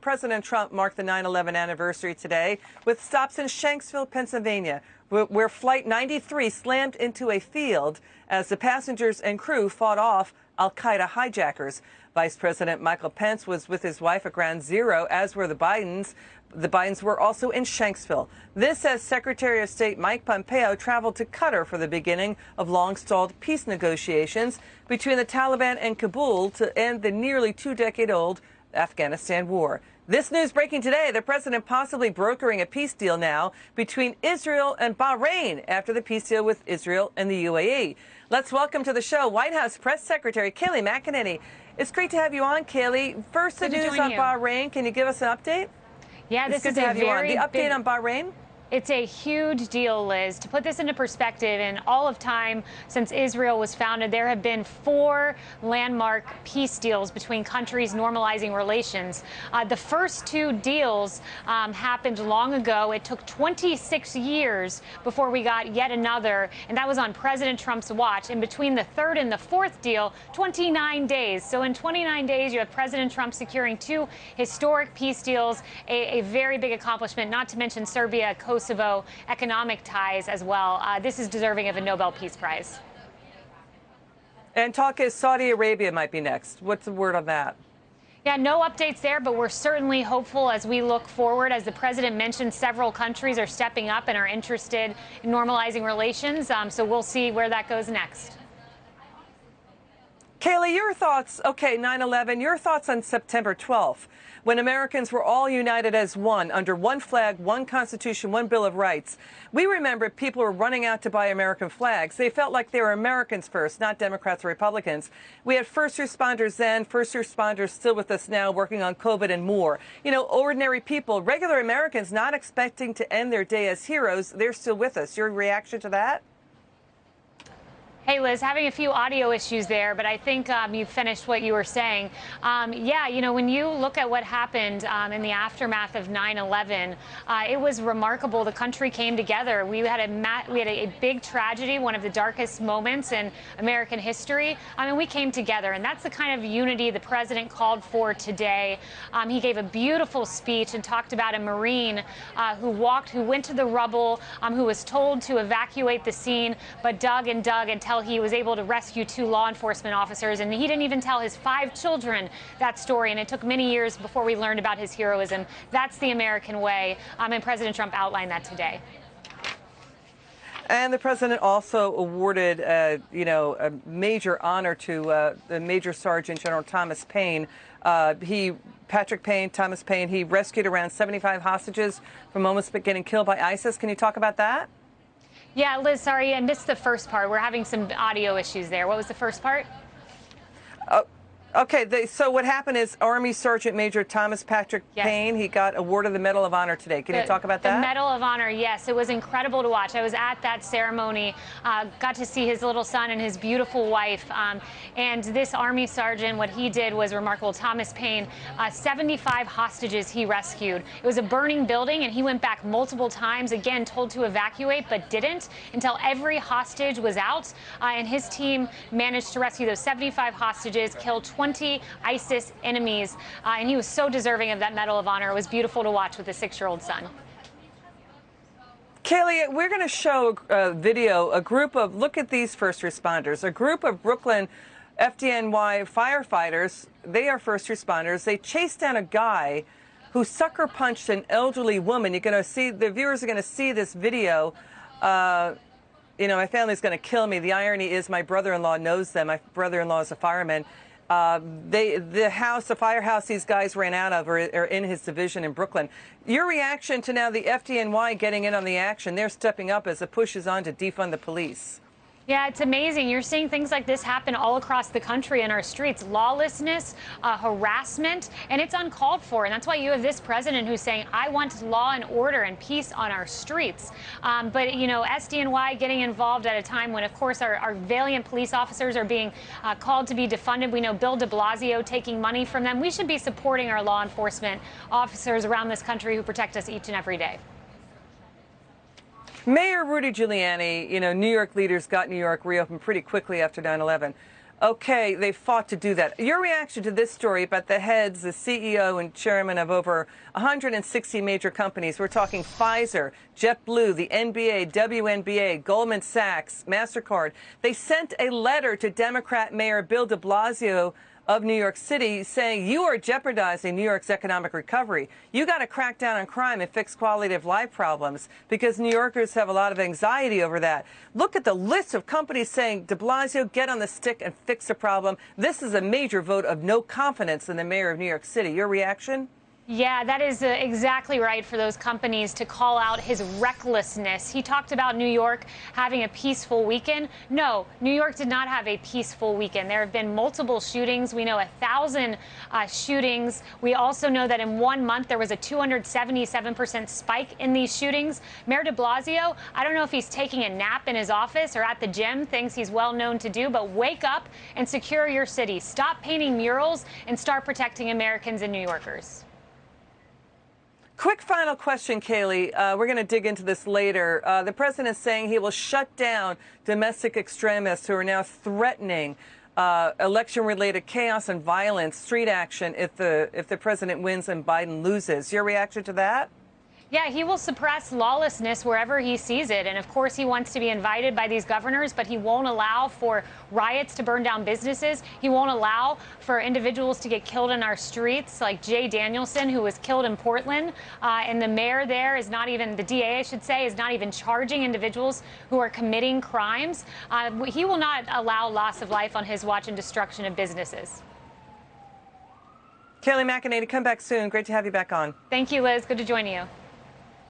President Trump marked the 9/11 anniversary today with stops in Shanksville, Pennsylvania, where Flight 93 slammed into a field as the passengers and crew fought off al-Qaeda hijackers. Vice President Michael Pence was with his wife at Ground Zero, as were the Bidens. The Bidens were also in Shanksville. This as Secretary of State Mike Pompeo traveled to Qatar for the beginning of long-stalled peace negotiations between the Taliban and Kabul to end the nearly two-decade-old Afghanistan war. This news breaking today, the president possibly brokering a peace deal now between Israel and Bahrain after the peace deal with Israel and the UAE. Let's welcome to the show White House Press Secretary Kayleigh McEnany. It's great to have you on, Kayleigh. First, the news on Bahrain. Can you give us an update? Yeah, this is a very big update on Bahrain. It's a huge deal, Liz. To put this into perspective, in all of time since Israel was founded, there have been 4 landmark peace deals between countries normalizing relations. The first 2 deals happened long ago. It took 26 years before we got yet another, and that was on President Trump's watch. And between the 3rd and the 4th deal, 29 days. So in 29 days, you have President Trump securing 2 historic peace deals, a very big accomplishment, not to mention Serbia, Kosovo economic ties as well. This is deserving of a Nobel Peace Prize. And talk is Saudi Arabia might be next. What's the word on that? Yeah, no updates there, but we're certainly hopeful as we look forward. As the president mentioned, several countries are stepping up and are interested in normalizing relations. So we'll see where that goes next. Kayleigh, your thoughts, 9/11, your thoughts on September 12th, when Americans were all united as one, under one flag, one Constitution, one Bill of Rights. We remember people were running out to buy American flags. They felt like they were Americans first, not Democrats or Republicans. We had first responders then, first responders still with us now, working on COVID and more. You know, ordinary people, regular Americans not expecting to end their day as heroes, they're still with us. Your reaction to that? Hey, Liz, having a few audio issues there, but I think you finished what you were saying. Yeah, you know, when you look at what happened in the aftermath of 9/11, it was remarkable. The country came together. We had a big tragedy, one of the darkest moments in American history. I mean, we came together, and that's the kind of unity the president called for today. He gave a beautiful speech and talked about a Marine who went to the rubble, who was told to evacuate the scene, but dug until he was able to rescue 2 law enforcement officers, and he didn't even tell his 5 children that story, and it took many years before we learned about his heroism. That's the American way, and President Trump outlined that today. And the president also awarded, a major honor to the Major Sergeant General Thomas Paine. Thomas Paine, he rescued around 75 hostages from almost getting killed by ISIS. Can you talk about that? Yeah, Liz, sorry, I missed the first part. We're having some audio issues there. What was the first part? Okay, so what happened is Army Sergeant Major Thomas Patrick Paine, he got awarded the Medal of Honor today. Can you talk about that? The Medal of Honor, yes. It was incredible to watch. I was at that ceremony, got to see his little son and his beautiful wife. And this Army Sergeant, what he did was remarkable. Thomas Paine, 75 hostages he rescued. It was a burning building, and he went back multiple times, again, told to evacuate, but didn't until every hostage was out. And his team managed to rescue those 75 hostages, kill 20 ISIS enemies, and he was so deserving of that Medal of Honor. It was beautiful to watch with a 6-year-old son. Kayleigh, we're going to show a video, look at these first responders, a group of Brooklyn FDNY firefighters. They are first responders. They chased down a guy who sucker punched an elderly woman. You're going to see, the viewers are going to see this video. My family's going to kill me. The irony is my brother-in-law knows them. My brother-in-law is a fireman. The firehouse these guys ran out of are in his division in Brooklyn. Your reaction to now the FDNY getting in on the action, they're stepping up as the push is on to defund the police. Yeah, it's amazing. You're seeing things like this happen all across the country in our streets. Lawlessness, harassment, and it's uncalled for. And that's why you have this president who's saying, I want law and order and peace on our streets. But, SDNY getting involved at a time when, of course, our valiant police officers are being called to be defunded. We know Bill de Blasio taking money from them. We should be supporting our law enforcement officers around this country who protect us each and every day. Mayor Rudy Giuliani, New York leaders got New York reopened pretty quickly after 9/11. Okay, they fought to do that. Your reaction to this story about the heads, the CEO and chairman of over 160 major companies. We're talking Pfizer, JetBlue, the NBA, WNBA, Goldman Sachs, MasterCard. They sent a letter to Democrat Mayor Bill de Blasio of New York City saying you are jeopardizing New York's economic recovery. You got to crack down on crime and fix quality of life problems because New Yorkers have a lot of anxiety over that. Look at the list of companies saying, de Blasio, get on the stick and fix the problem. This is a major vote of no confidence in the mayor of New York City. Your reaction? Yeah, that is exactly right for those companies to call out his recklessness. He talked about New York having a peaceful weekend. No, New York did not have a peaceful weekend. There have been multiple shootings. We know 1,000 shootings. We also know that in 1 month there was a 277% spike in these shootings. Mayor de Blasio, I don't know if he's taking a nap in his office or at the gym, things he's well known to do, but wake up and secure your city. Stop painting murals and start protecting Americans and New Yorkers. Quick final question, Kayleigh. We're going to dig into this later. The president is saying he will shut down domestic extremists who are now threatening election-related chaos and violence, street action, if the president wins and Biden loses. Your reaction to that? Yeah, he will suppress lawlessness wherever he sees it. And of course, he wants to be invited by these governors, but he won't allow for riots to burn down businesses. He won't allow for individuals to get killed in our streets, like Jay Danielson, who was killed in Portland. And the mayor there is not even, the DA, I should say, is not even charging individuals who are committing crimes. He will not allow loss of life on his watch and destruction of businesses. Kayleigh McEnany, come back soon. Great to have you back on. Thank you, Liz. Good to join you.